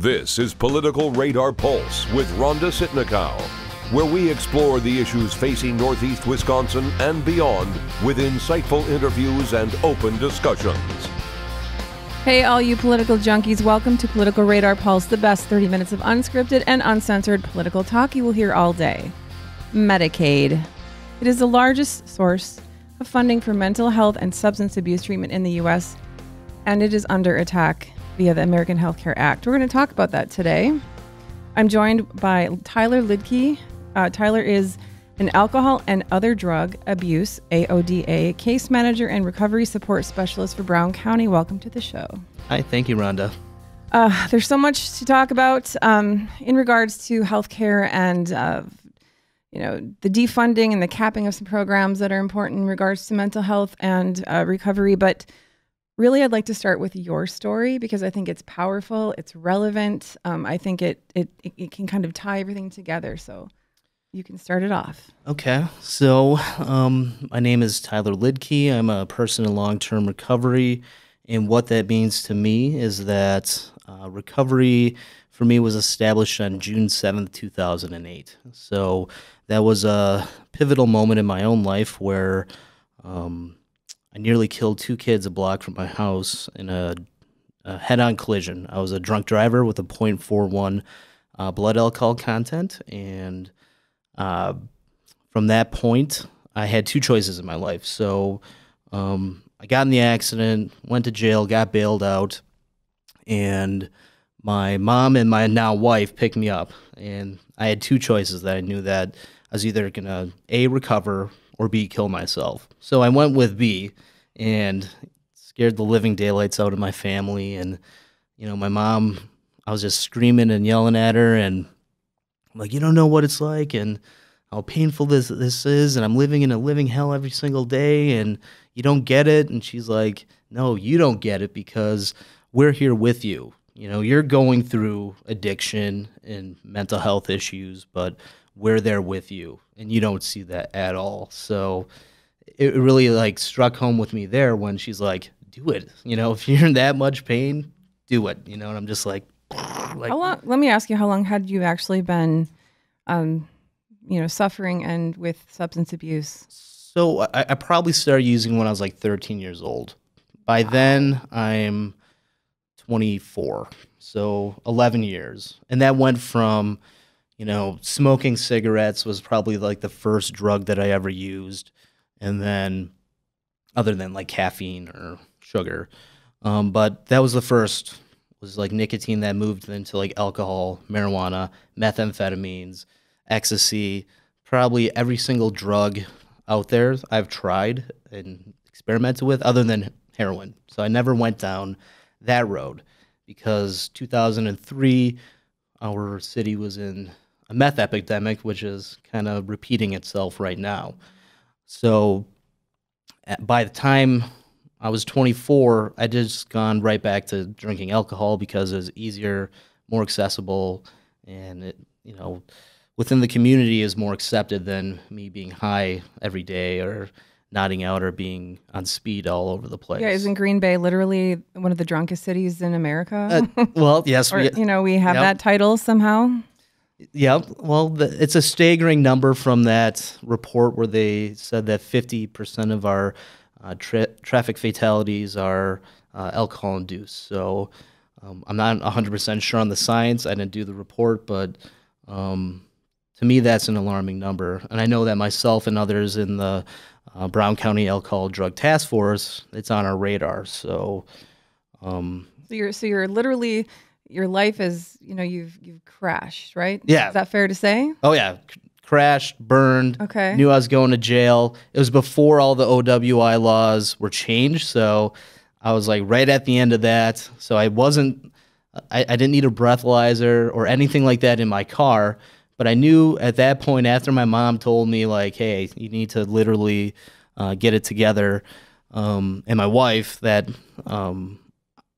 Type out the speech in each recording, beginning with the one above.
This is Political Radar Pulse with Rhonda Sitnikow, where we explore the issues facing Northeast Wisconsin and beyond with insightful interviews and open discussions. Hey, all you political junkies, welcome to Political Radar Pulse, the best 30 minutes of unscripted and uncensored political talk you will hear all day. Medicaid. It is the largest source of funding for mental health and substance abuse treatment in the U.S., and it is under attack via the American Health Care Act. We're going to talk about that today. I'm joined by Tyler Luedke. Tyler is an alcohol and other drug abuse, AODA, case manager and recovery support specialist for Brown County. Welcome to the show. Hi, thank you, Rhonda. There's so much to talk about in regards to healthcare and the defunding and the capping of some programs that are important in regards to mental health and recovery. But really, I'd like to start with your story because I think it's powerful, it's relevant. I think it can kind of tie everything together. So you can start it off. Okay, so my name is Tyler Luedke. I'm a person in long-term recovery, and what that means to me is that recovery for me was established on June 7th, 2008. So that was a pivotal moment in my own life where I nearly killed two kids a block from my house in a head-on collision. I was a drunk driver with a .41 blood alcohol content, and from that point, I had two choices in my life. So I got in the accident, went to jail, got bailed out, and my mom and my now wife picked me up. And I had two choices that I knew that I was either going to A, recover, or B, kill myself. So I went with B and scared the living daylights out of my family. And, my mom, I was just screaming and yelling at her and I'm like, you don't know what it's like and how painful this is. And I'm living in a living hell every single day and you don't get it. And she's like, no, you don't get it because we're here with you. You're going through addiction and mental health issues, but we're there with you, and you don't see that at all. So it really struck home with me there when she's like, do it. If you're in that much pain, do it. And I'm just like how long? Let me ask you, how long had you actually been, suffering and with substance abuse? So I probably started using when I was 13 years old. By then I'm 24, so 11 years. And that went from smoking cigarettes was probably the first drug that I ever used. And then other than caffeine or sugar. But that was the first, was nicotine that moved into alcohol, marijuana, methamphetamines, ecstasy, probably every single drug out there I've tried and experimented with other than heroin. So I never went down that road because 2003, our city was in a meth epidemic, which is kind of repeating itself right now. So by the time I was 24, I just gone right back to drinking alcohol because it was easier, more accessible, and it, within the community is more accepted than me being high every day or nodding out or being on speed all over the place. Yeah, isn't Green Bay literally one of the drunkest cities in America? Well, yes. Or, we have that title somehow. Yeah, well, it's a staggering number from that report where they said that 50% of our traffic fatalities are alcohol-induced. So I'm not 100% sure on the science. I didn't do the report, but to me, that's an alarming number. And I know that myself and others in the Brown County Alcohol Drug Task Force, it's on our radar. So, you're literally, your life is, you've crashed, right? Yeah. Is that fair to say? Oh yeah, crashed, burned. Okay. Knew I was going to jail. It was before all the OWI laws were changed, so I was right at the end of that. So I didn't need a breathalyzer or anything like that in my car. But I knew at that point, after my mom told me, hey, you need to literally get it together, and my wife, that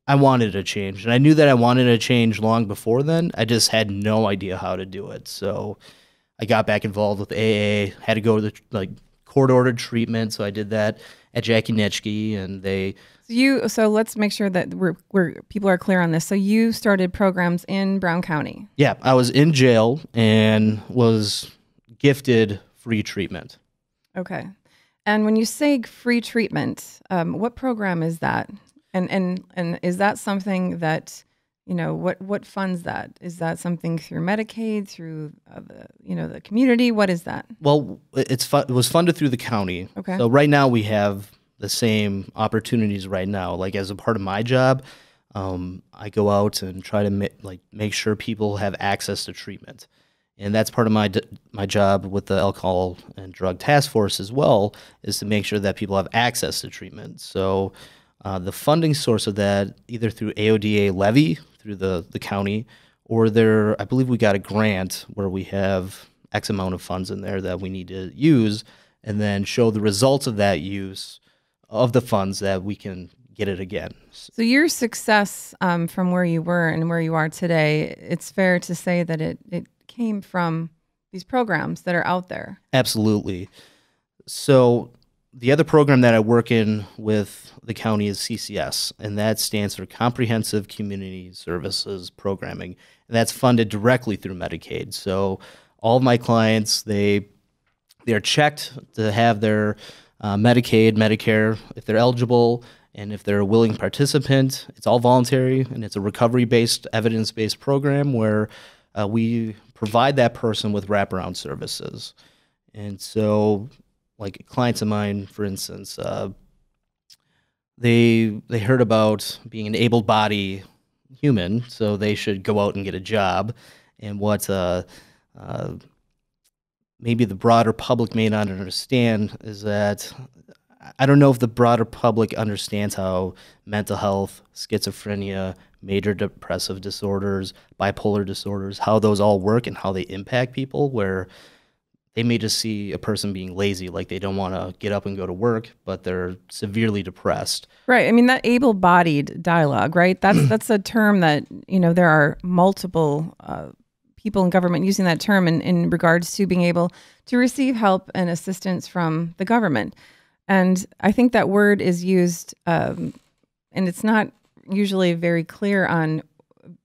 I wanted a change. And I knew that I wanted a change long before then. I just had no idea how to do it. So I got back involved with AA, had to go to court-ordered treatment. So I did that at Jackie Nitschke, and they So let's make sure that people are clear on this. So you started programs in Brown County. Yeah, I was in jail and was gifted free treatment. Okay. And when you say free treatment, what program is that? And is that something that, what funds that? Is that something through Medicaid, through the community? What is that? Well, it was funded through the county. Okay. So right now we have the same opportunities right now. Like as a part of my job, I go out and try to make sure people have access to treatment. And that's part of my job with the Alcohol and Drug Task Force as well, is to make sure that people have access to treatment. So the funding source of that, either through AODA levy through the county, or I believe we got a grant where we have X amount of funds in there that we need to use, and then show the results of that use of the funds that we can get it again. So your success from where you were and where you are today, it's fair to say that it came from these programs that are out there. Absolutely. So the other program that I work in with the county is CCS, and that stands for Comprehensive Community Services Programming, and that's funded directly through Medicaid. So all of my clients, they are checked to have their Medicaid, Medicare, if they're eligible, and if they're a willing participant. It's all voluntary, and it's a recovery-based, evidence-based program where we provide that person with wraparound services. And so, like clients of mine, for instance, they heard about being an able-bodied human, so they should go out and get a job. And what maybe the broader public may not understand is that I don't know if the broader public understands how mental health, schizophrenia, major depressive disorders, bipolar disorders, how those all work and how they impact people, where they may just see a person being lazy, like they don't want to get up and go to work, but they're severely depressed. Right. I mean, that able-bodied dialogue, right? That's a term that, there are multiple people in government using that term in regards to being able to receive help and assistance from the government. And I think that word is used, and it's not usually very clear on,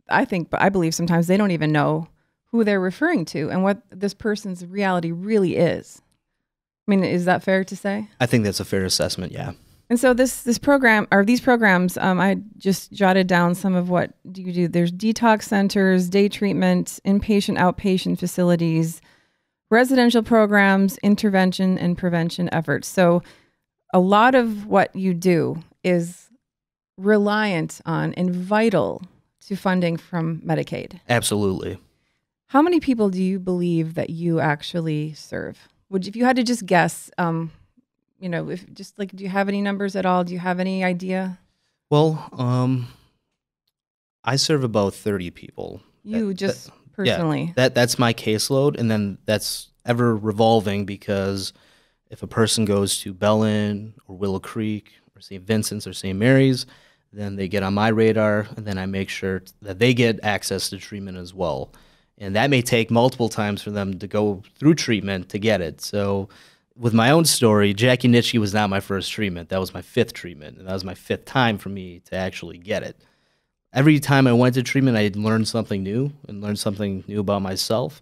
but I believe sometimes they don't even know who they're referring to and what this person's reality really is. I mean, is that fair to say? I think that's a fair assessment, yeah. And so this program, or these programs, I just jotted down some of what do you do. There's detox centers, day treatment, inpatient, outpatient facilities, residential programs, intervention and prevention efforts. So a lot of what you do is reliant on and vital to funding from Medicaid. Absolutely. How many people do you believe that you actually serve? If you had to just guess, do you have any numbers at all? Do you have any idea? Well, I serve about 30 people. Personally? Yeah, that's my caseload, and then that's ever revolving because if a person goes to Bellin or Willow Creek or St. Vincent's or St. Mary's, then they get on my radar, and then I make sure that they get access to treatment as well. And that may take multiple times for them to go through treatment to get it. So with my own story, Jackie Nitschke was not my first treatment. That was my 5th treatment, and that was my 5th time for me to actually get it. Every time I went to treatment, I learned something new and learned something new about myself.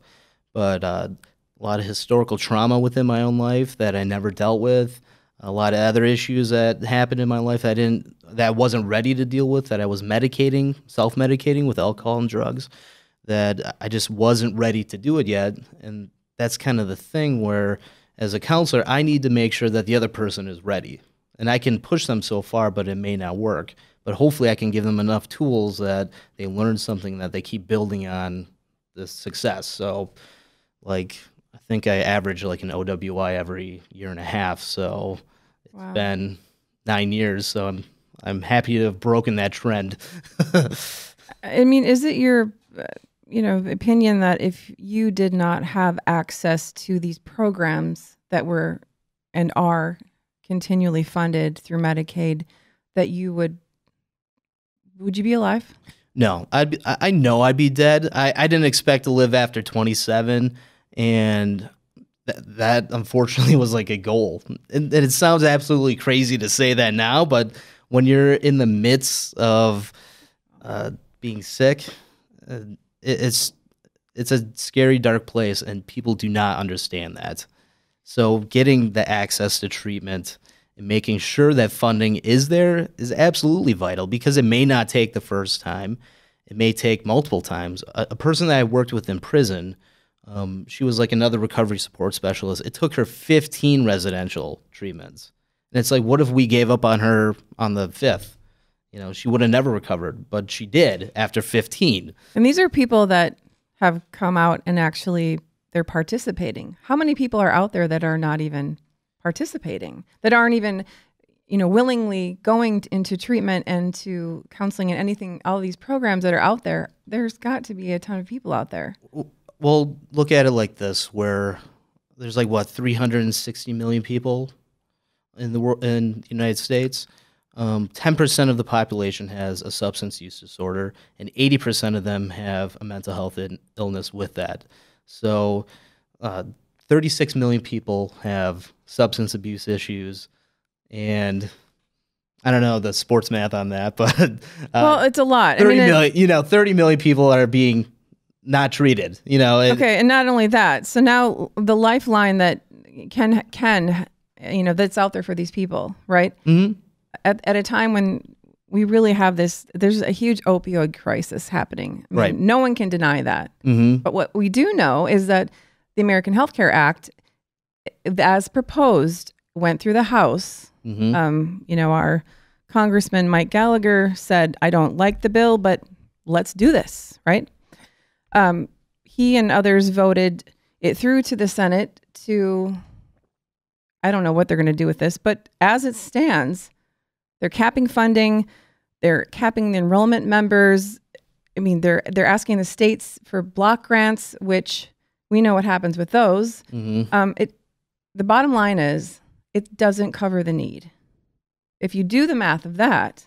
But a lot of historical trauma within my own life that I never dealt with, a lot of other issues that happened in my life that I wasn't ready to deal with, that I was self-medicating with alcohol and drugs, that I just wasn't ready to do it yet. And that's kind of the thing where, as a counselor, I need to make sure that the other person is ready. And I can push them so far, but it may not work. But hopefully I can give them enough tools that they learn something that they keep building on this success. So, I think I average an OWI every year and a half. So it's been 9 years. So I'm happy to have broken that trend. I mean, is it your opinion that if you did not have access to these programs that were and are continually funded through Medicaid, that you would you be alive? No, I know I'd be dead. I didn't expect to live after 27, and that unfortunately was like a goal. And it sounds absolutely crazy to say that now, but when you're in the midst of being sick, it's a scary, dark place, and people do not understand that. So getting the access to treatment and making sure that funding is there is absolutely vital, because it may not take the first time. It may take multiple times. A person that I worked with in prison, she was like another recovery support specialist. It took her 15 residential treatments. And it's like, what if we gave up on her on the 5th? You know, she would have never recovered, but she did after 15. And these are people that have come out and actually they're participating. How many people are out there that are not even participating, that aren't even, you know, willingly going into treatment and to counseling and anything, all these programs that are out there? There's got to be a ton of people out there. Well, look at it like this, where there's like, what, 360 million people in the world, in the United States. 10% of the population has a substance use disorder, and 80% of them have a mental health illness with that. So 36 million people have substance abuse issues, and I don't know the sports math on that, but well, it's a lot. 30 million people are being not treated, you know. Okay, and not only that, so now the lifeline that can you know, that's out there for these people, right? Mm-hmm. At a time when we really have this, there's a huge opioid crisis happening. I mean, right. No one can deny that. Mm-hmm. But what we do know is that the American Health Care Act, as proposed, went through the House. Mm-hmm. You know, our Congressman Mike Gallagher said, I don't like the bill, but let's do this, right? He and others voted it through to the Senate to, I don't know what they're going to do with this, but as it stands, they're capping funding, they're capping the enrollment members. I mean, they're asking the states for block grants, which we know what happens with those. Mm-hmm. The bottom line is it doesn't cover the need. If you do the math of that,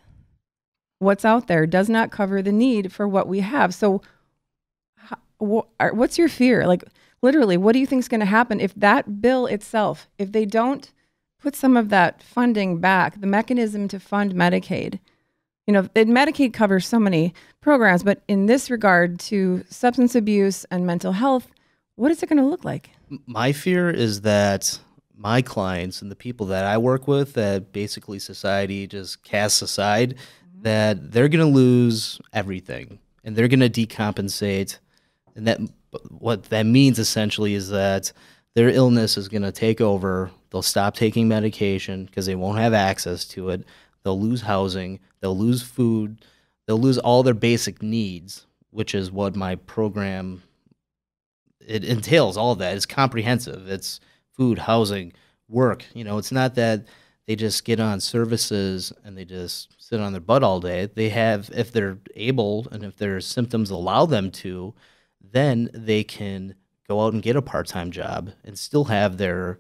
what's out there does not cover the need for what we have. So what's your fear? Like, literally, what do you think is going to happen if that bill itself, if they don't put some of that funding back, the mechanism to fund Medicaid? You know, Medicaid covers so many programs, but in this regard to substance abuse and mental health, what is it going to look like? My fear is that my clients and the people that I work with, that basically society just casts aside, mm-hmm. that they're going to lose everything and they're going to decompensate. And that what that means essentially is that their illness is going to take over. They'll stop taking medication because they won't have access to it. They'll lose housing. They'll lose food. They'll lose all their basic needs, which is what my program, it entails. All of that. It's comprehensive. It's food, housing, work. You know, it's not that they just get on services and they just sit on their butt all day. They have, if they're able and if their symptoms allow them to, then they can go out and get a part-time job and still have their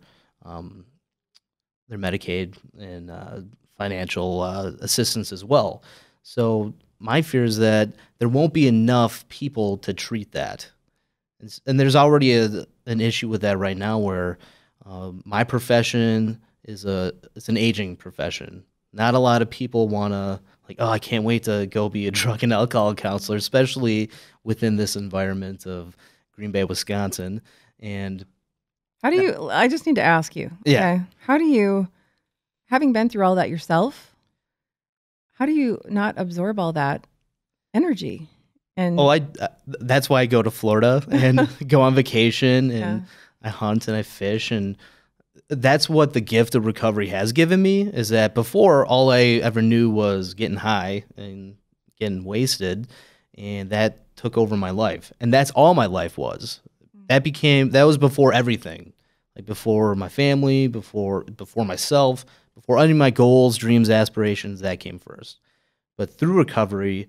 Medicaid and financial assistance as well. So my fear is that there won't be enough people to treat that. And there's already an issue with that right now, where my profession is it's an aging profession. Not a lot of people want to, like, oh, I can't wait to go be a drug and alcohol counselor, especially within this environment of Green Bay, Wisconsin. And how do you, I just need to ask you, yeah. Okay, how do you, having been through all that yourself, how do you not absorb all that energy? And that's why I go to Florida and go on vacation, and I hunt and I fish, and that's what the gift of recovery has given me, is that before, all I ever knew was getting high and getting wasted, and that took over my life. And that's all my life was. That was before everything. Like before my family, before myself, before any of my goals, dreams, aspirations, that came first. But through recovery,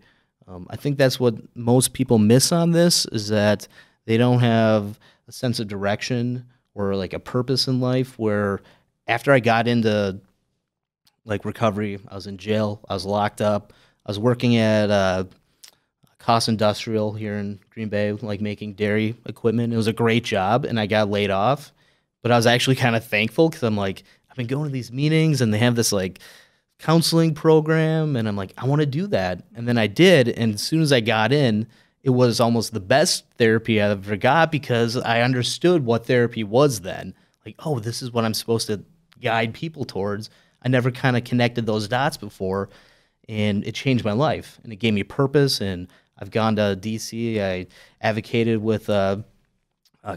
I think that's what most people miss on this, is that they don't have a sense of direction or like a purpose in life, where after I got into like recovery, I was in jail, I was locked up, I was working at Cost Industrial here in Green Bay, like making dairy equipment. It was a great job, and I got laid off, but I was actually kind of thankful, because I'm like, I've been going to these meetings and they have this like counseling program, and I'm like, I want to do that. And then I did, and as soon as I got in, it was almost the best therapy I ever got because I understood what therapy was then. Like, oh, this is what I'm supposed to guide people towards. I never kind of connected those dots before, and it changed my life, and it gave me purpose. And I've gone to D.C. I advocated with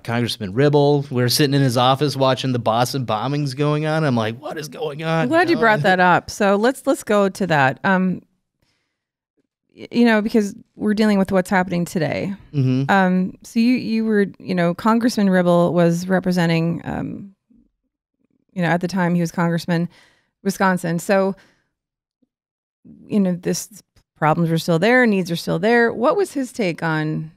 Congressman Ribble. We were sitting in his office watching the Boston bombings going on. I'm like, what is going on? I'm glad you brought that up. So let's go to that. Because we're dealing with what's happening today. So you were, Congressman Ribble was representing, at the time he was Congressman, Wisconsin. So, this problems are still there, needs are still there. What was his take on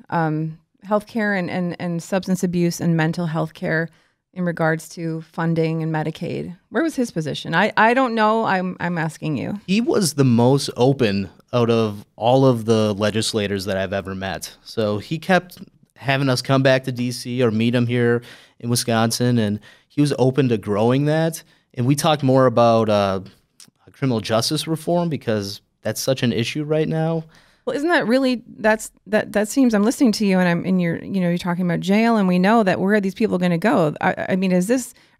healthcare and substance abuse and mental health care in regards to funding and Medicaid? Where was his position? I don't know. I'm asking you. He was the most open out of all of the legislators that I've ever met. So he kept having us come back to D.C. or meet him here in Wisconsin, and he was open to growing that. And we talked more about criminal justice reform because that's such an issue right now. Well, isn't that really that seems? I'm listening to you, and you're talking about jail, and we know that where are these people going to go? I mean,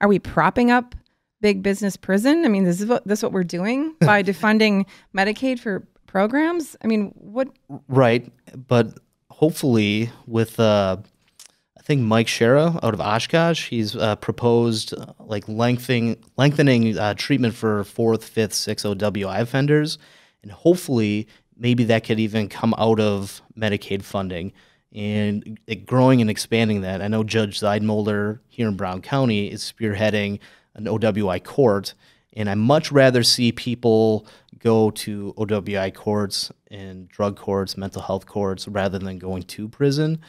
are we propping up big business prison? I mean, this is what we're doing by defunding Medicaid for programs? I mean, what? Right, but hopefully with I think Mike Shera out of Oshkosh, he's proposed lengthening treatment for 4th, 5th, 6th OWI offenders, and hopefully maybe that could even come out of Medicaid funding and growing and expanding that. I know Judge Zeidmolder here in Brown County is spearheading an OWI court, and I much rather see people go to OWI courts and drug courts, mental health courts, rather than going to prison,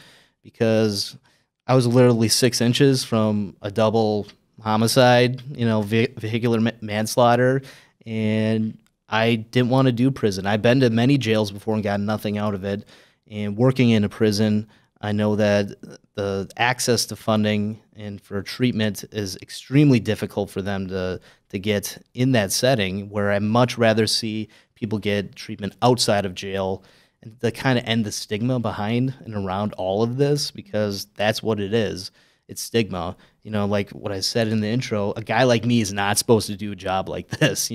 because I was literally 6 inches from a double homicide, vehicular manslaughter, and I didn't want to do prison. I've been to many jails before and gotten nothing out of it. And working in a prison, I know that the access to funding and for treatment is extremely difficult for them to get in that setting, where I much rather see people get treatment outside of jail and to kind of end the stigma behind and around all of this, because that's what it is. It's stigma. Like what I said in the intro, a guy like me is not supposed to do a job like this,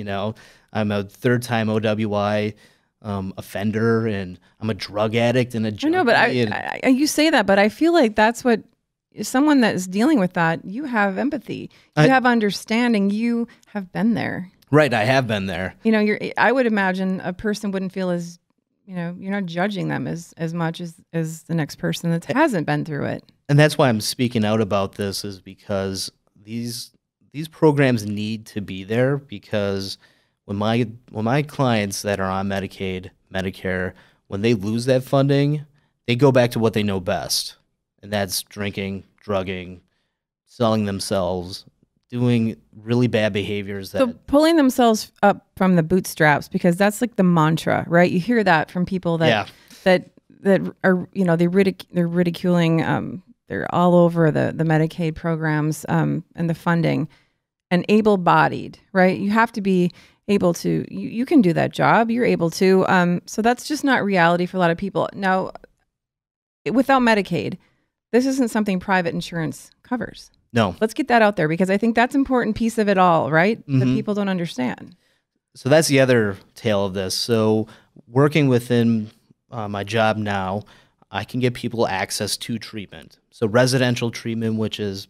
I'm a third-time OWI offender, and I'm a drug addict and a junkie. I know, but you say that, but I feel like that's what someone that is dealing with that. You have empathy, you have understanding, you have been there. Right, I have been there. I would imagine a person wouldn't feel as, you're not judging them as much as the next person that hasn't been through it. And that's why I'm speaking out about this, is because these programs need to be there, because when my clients that are on Medicaid, Medicare, when they lose that funding, they go back to what they know best, and that's drinking, drugging, selling themselves, doing really bad behaviors. So pulling themselves up from the bootstraps, because that's like the mantra, right? You hear that from people that are, they're ridiculing, they're all over the Medicaid programs and the funding, and able-bodied, right? You have to be able to, you can do that job, you're able to. So that's just not reality for a lot of people. Now, without Medicaid, this isn't something private insurance covers. No. Let's get that out there, because I think that's an important piece of it all, right? That people don't understand. So that's the other tale of this. So working within my job now, I can get people access to treatment. So residential treatment, which is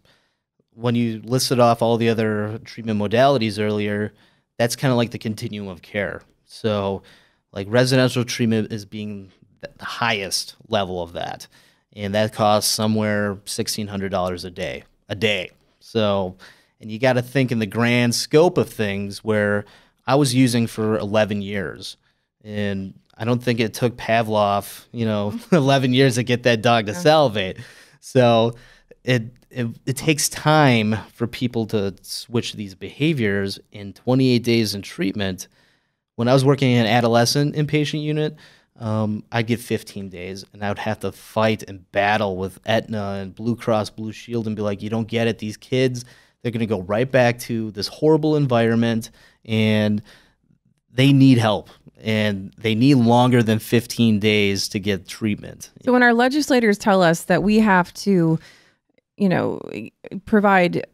when you listed off all the other treatment modalities earlier, that's kind of like the continuum of care. So like residential treatment is being the highest level of that. And that costs somewhere $1,600 a day. So, and you got to think in the grand scope of things, where I was using for 11 years. And I don't think it took Pavlov, 11 years to get that dog to salivate. So it takes time for people to switch these behaviors. In 28 days in treatment, when I was working in an adolescent inpatient unit, I'd get 15 days, and I would have to fight and battle with Aetna and Blue Cross Blue Shield and be like, you don't get it. These kids, they're going to go right back to this horrible environment, and they need help, and they need longer than 15 days to get treatment. So when our legislators tell us that we have to, provide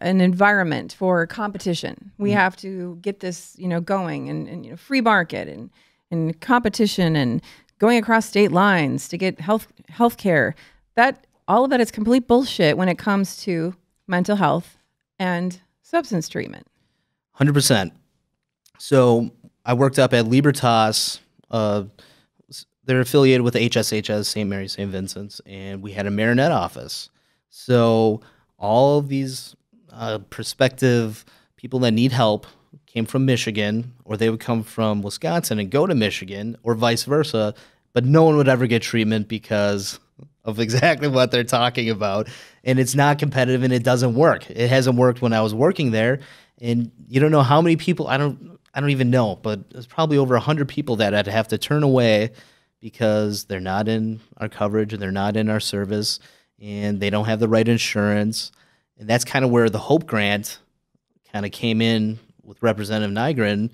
an environment for competition, we have to get this, going, and free market and competition and going across state lines to get health care, that all of that is complete bullshit when it comes to mental health and substance treatment. 100%. So I worked up at Libertas. They're affiliated with HSHS, St. Mary's, St. Vincent's, and we had a Marinette office. So all of these prospective people that need help came from Michigan, or they would come from Wisconsin and go to Michigan, or vice versa, but no one would ever get treatment because of exactly what they're talking about. And it's not competitive, and it doesn't work. It hasn't worked when I was working there, and you don't know how many people, I don't even know, but there's probably over 100 people that I'd have to turn away because they're not in our coverage and they're not in our service and they don't have the right insurance. And that's kind of where the HOPE grant kind of came in with Representative Nygren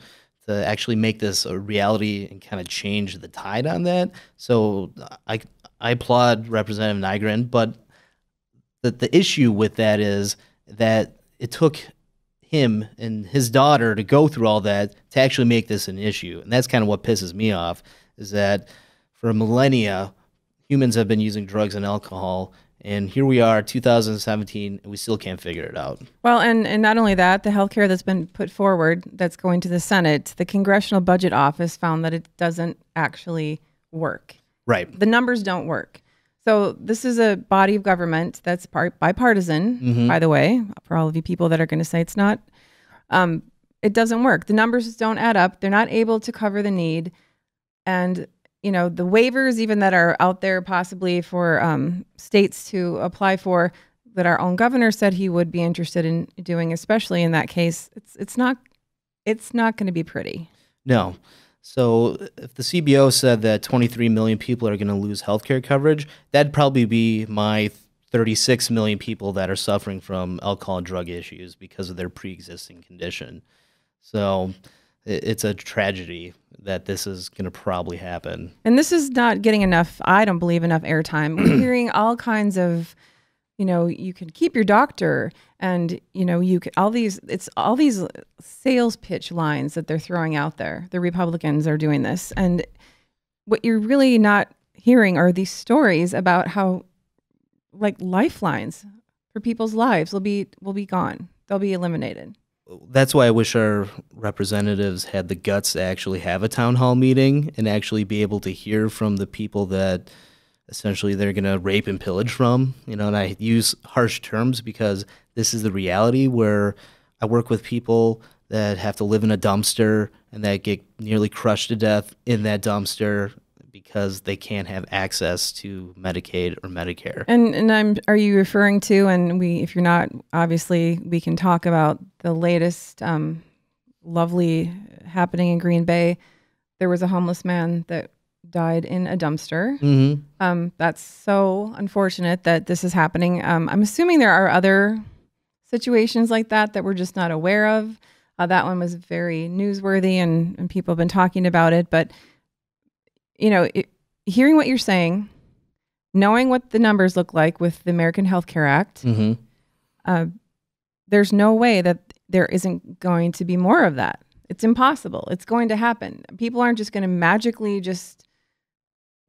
to actually make this a reality and kind of change the tide on that. So I applaud Representative Nygren, but the issue with that is that it took him and his daughter to go through all that to actually make this an issue. And that's kind of what pisses me off, is that for millennia, humans have been using drugs and alcohol, and here we are, 2017, and we still can't figure it out. Well, and not only that, the healthcare that's been put forward that's going to the Senate, the Congressional Budget Office found that it doesn't actually work. Right. The numbers don't work. So this is a body of government that's bipartisan, by the way, for all of you people that are going to say it's not. It doesn't work. The numbers don't add up. They're not able to cover the need. And, the waivers even that are out there possibly for states to apply for, that our own governor said he would be interested in doing, especially in that case, it's not going to be pretty. No. So if the CBO said that 23 million people are going to lose healthcare coverage, that'd probably be my 36 million people that are suffering from alcohol and drug issues because of their pre-existing condition. So it's a tragedy that this is going to probably happen. And this is not getting enough, I don't believe, enough airtime. We're hearing all kinds of, you can keep your doctor, and you can, all these sales pitch lines that they're throwing out there. The Republicans are doing this, and what you're really not hearing are these stories about how, like, lifelines for people's lives will be gone. They'll be eliminated. That's why I wish our representatives had the guts to actually have a town hall meeting and actually be able to hear from the people that essentially they're going to rape and pillage from, and I use harsh terms because this is the reality, where I work with people that have to live in a dumpster and that get nearly crushed to death in that dumpster because they can't have access to Medicaid or Medicare. And are you referring to, and if you're not, obviously we can talk about the latest lovely happening in Green Bay. There was a homeless man that died in a dumpster. That's so unfortunate that this is happening. I'm assuming there are other situations like that we're just not aware of. That one was very newsworthy, and people have been talking about it. But, hearing what you're saying, knowing what the numbers look like with the American Health Care Act, there's no way that there isn't going to be more of that. It's impossible. It's going to happen. People aren't just going to magically just,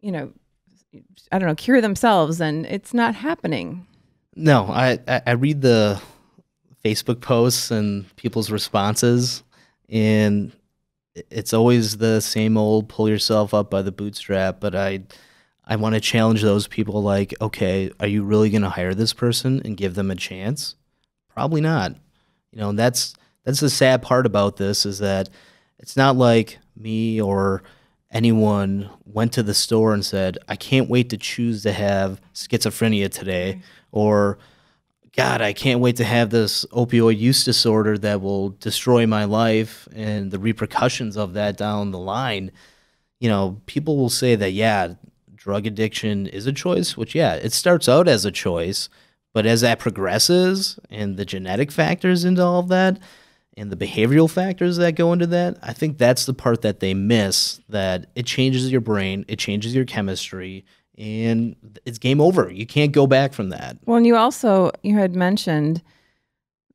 cure themselves, and it's not happening. No, I read the Facebook posts and people's responses, and it's always the same old pull yourself up by the bootstrap. But I want to challenge those people, like, okay, are you really going to hire this person and give them a chance? Probably not. And that's the sad part about this, is that it's not like me or anyone went to the store and said, I can't wait to choose to have schizophrenia today, or God, I can't wait to have this opioid use disorder that will destroy my life and the repercussions of that down the line. People will say that, yeah, drug addiction is a choice, which, yeah, it starts out as a choice, but as that progresses and the genetic factors into all of that, and the behavioral factors that go into that, I think that's the part that they miss, that it changes your brain, it changes your chemistry, and it's game over. You can't go back from that. Well, and you had mentioned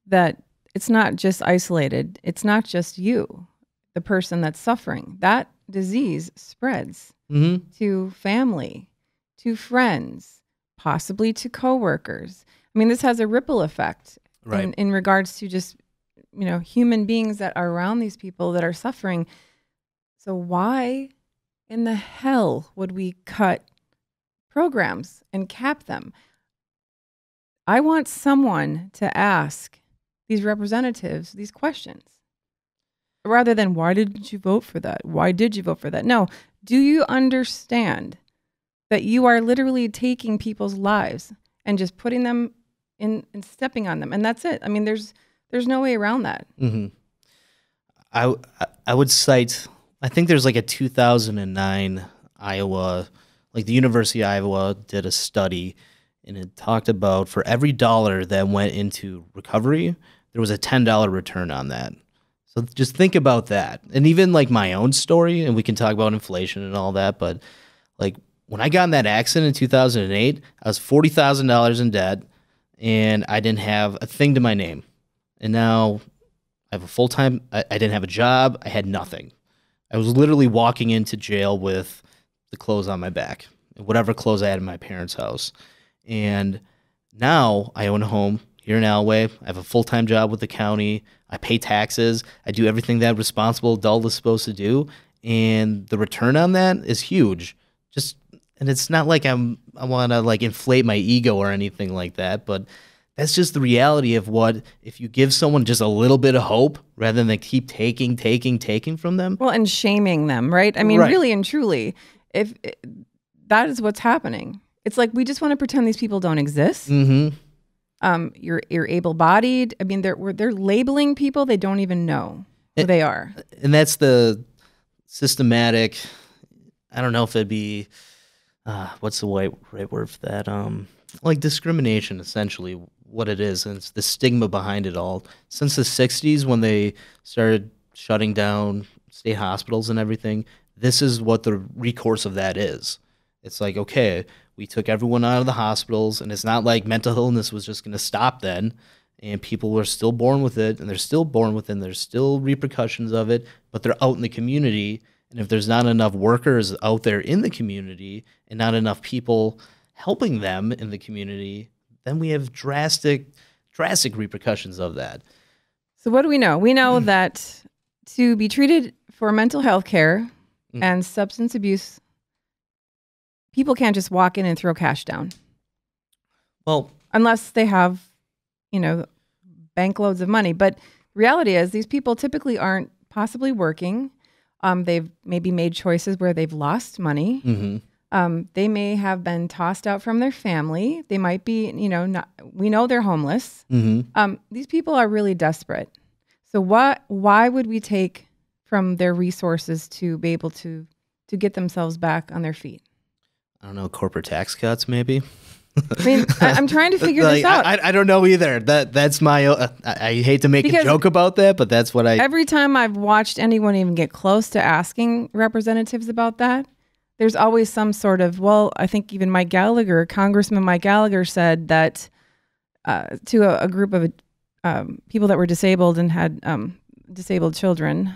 that it's not just isolated. It's not just you, the person that's suffering. That disease spreads to family, to friends, possibly to coworkers. I mean, this has a ripple effect in regards to just, human beings that are around these people that are suffering. So why in the hell would we cut programs and cap them? I want someone to ask these representatives these questions rather than, why did you vote for that? Why did you vote for that? No. Do you understand that you are literally taking people's lives and just putting them in and stepping on them? And that's it. I mean, there's no way around that. I would cite, I think there's like a 2009 Iowa, like the University of Iowa did a study, and it talked about for every dollar that went into recovery, there was a $10 return on that. So just think about that. And even like my own story, and we can talk about inflation and all that, but like when I got in that accident in 2008, I was $40,000 in debt, and I didn't have a thing to my name. And now I have a full-time, I didn't have a job, I had nothing. I was literally walking into jail with the clothes on my back, whatever clothes I had in my parents' house. And now I own a home here in Alway. I have a full-time job with the county. I pay taxes. I do everything that a responsible adult is supposed to do. And the return on that is huge. And it's not like I want to like inflate my ego or anything like that, but that's just the reality of what, if you give someone just a little bit of hope rather than they keep taking from them. Well, and shaming them, right? I mean, really and truly, if that is what's happening. It's like we just want to pretend these people don't exist. You're able-bodied. I mean, they're labeling people they don't even know who they are. And that's the systematic, I don't know if it'd be, what's the right word for that? Like discrimination, essentially, what it is. And it's the stigma behind it all. Since the 60s, when they started shutting down state hospitals and everything, this is what the recourse of that is. It's like, okay, we took everyone out of the hospitals, and it's not like mental illness was just going to stop then, and people were still born with it, and they're still born with it, and there's still repercussions of it, but they're out in the community, and if there's not enough workers out there in the community and not enough people helping them in the community, then we have drastic repercussions of that. So what do we know? We know that to be treated for mental health care and substance abuse, people can't just walk in and throw cash down. Well, unless they have, bank loads of money. But reality is these people typically aren't possibly working. They've maybe made choices where they've lost money. They may have been tossed out from their family. They might be, we know they're homeless. These people are really desperate. So why would we take from their resources to be able to get themselves back on their feet? I don't know, corporate tax cuts maybe? I mean, I'm trying to figure this out. I don't know either. That's my, I hate to make a joke about that, but that's what every time I've watched anyone even get close to asking representatives about that, there's always some sort of, I think even Congressman Mike Gallagher said that to a group of people that were disabled and had disabled children,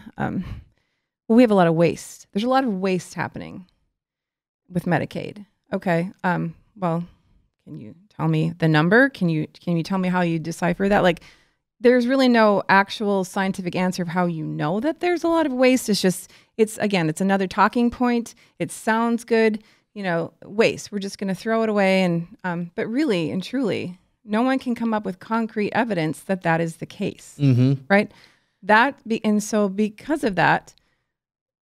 we have a lot of waste. There's a lot of waste happening with Medicaid. Okay. Can you tell me the number? Can you tell me how you decipher that? Like, there's really no actual scientific answer of how you know that there's a lot of waste. It's just, it's another talking point. It sounds good, waste. We're just going to throw it away. And, but really and truly, no one can come up with concrete evidence that is the case, right? And so because of that,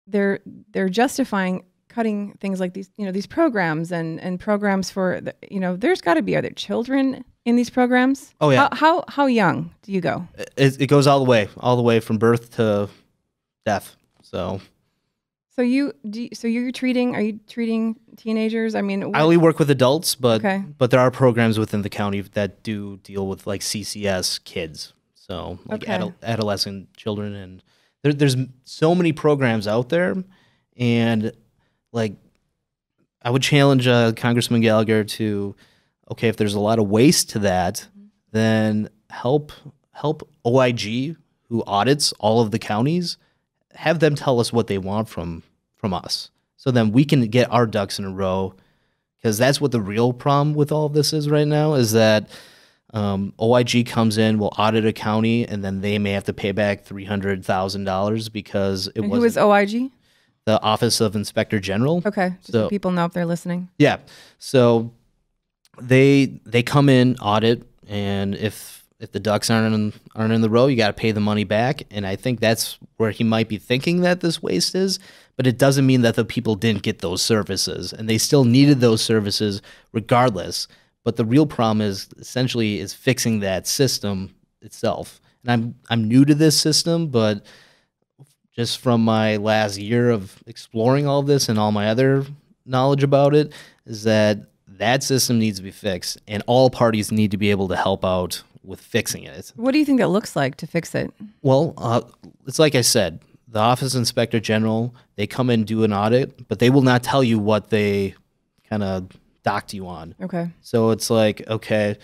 they're justifying cutting things like these, these programs and programs for, there's got to be other children in these programs. Oh yeah. How young do you go? It goes all the way from birth to death. So are you treating teenagers? I mean, I only work with adults, but there are programs within the county that do deal with like CCS kids. So like Okay. adolescent children, and there's so many programs out there, and like I would challenge Congressman Gallagher to, okay, if there's a lot of waste to that, then help OIG, who audits all of the counties, have them tell us what they want from us, so then we can get our ducks in a row, because that's what the real problem with all of this is right now, is that OIG comes in, will audit a county, and then they may have to pay back $300,000 because it And was who is OIG? the Office of Inspector General. Okay, just so people know if they're listening. Yeah, so they come in, audit, and if the ducks aren't in the row, you got to pay the money back. And I think that's where he might be thinking that this waste is, but it doesn't mean that the people didn't get those services, and they still needed those services regardless. But the real problem is essentially fixing that system itself. And I'm new to this system, but just from my last year of exploring all this and all my other knowledge about it, is that system needs to be fixed, and all parties need to be able to help out with fixing it. What do you think that looks like to fix it? Well, it's like I said, the Office of Inspector General, they come in and do an audit, but they will not tell you what they kind of docked you on. Okay. So it's like, okay,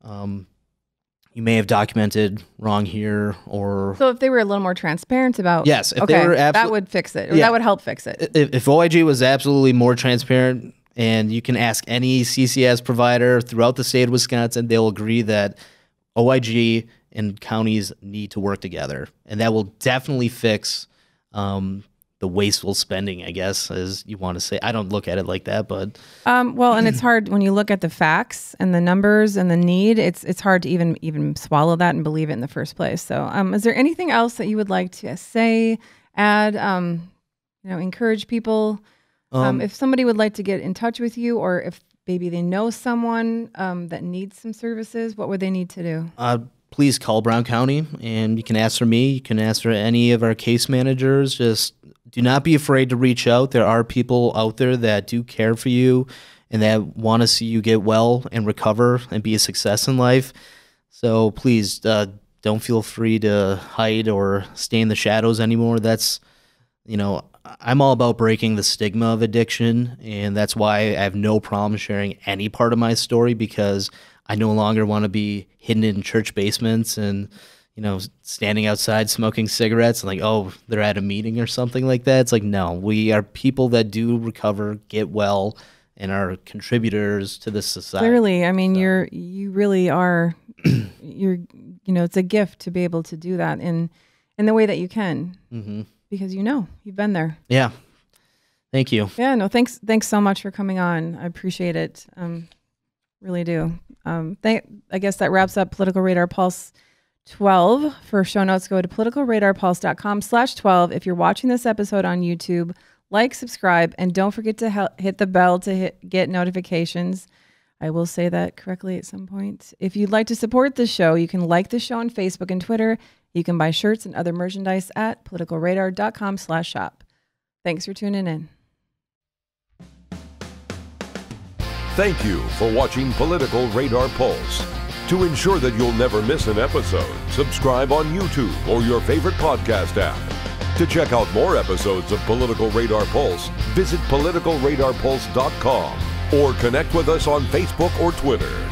you may have documented wrong here, or... So if they were a little more transparent about... Yes, if they were that would fix it, or that would help fix it. If OIG was absolutely more transparent, and you can ask any CCS provider throughout the state of Wisconsin, they'll agree that OIG and counties need to work together, and that will definitely fix the wasteful spending, I guess, as you want to say. I don't look at it like that, but well, and it's hard when you look at the facts and the numbers and the need. It's hard to even swallow that and believe it in the first place. So, is there anything else that you would like to say, add, encourage people? If somebody would like to get in touch with you, or if maybe they know someone that needs some services, what would they need to do? Please call Brown County, and you can ask for me. You can ask for any of our case managers. Just do not be afraid to reach out. There are people out there that do care for you and that want to see you get well and recover and be a success in life. So please don't feel free to hide or stay in the shadows anymore. That's, I'm all about breaking the stigma of addiction, and that's why I have no problem sharing any part of my story, because I no longer want to be hidden in church basements and, standing outside smoking cigarettes and like, oh, they're at a meeting or something like that. It's like, no, we are people that do recover, get well, and are contributors to this society. Clearly, I mean, you really are, it's a gift to be able to do that in the way that you can, because you've been there. Yeah. Thank you. Yeah, no, thanks so much for coming on. I appreciate it. Really do. I guess that wraps up Political Radar Pulse 12. For show notes, go to politicalradarpulse.com/12. If you're watching this episode on YouTube, like, subscribe, and don't forget to hit the bell to get notifications. I will say that correctly at some point. If you'd like to support the show, you can like the show on Facebook and Twitter. You can buy shirts and other merchandise at politicalradar.com/shop. Thanks for tuning in. Thank you for watching Political Radar Pulse. To ensure that you'll never miss an episode, subscribe on YouTube or your favorite podcast app. To check out more episodes of Political Radar Pulse, visit politicalradarpulse.com or connect with us on Facebook or Twitter.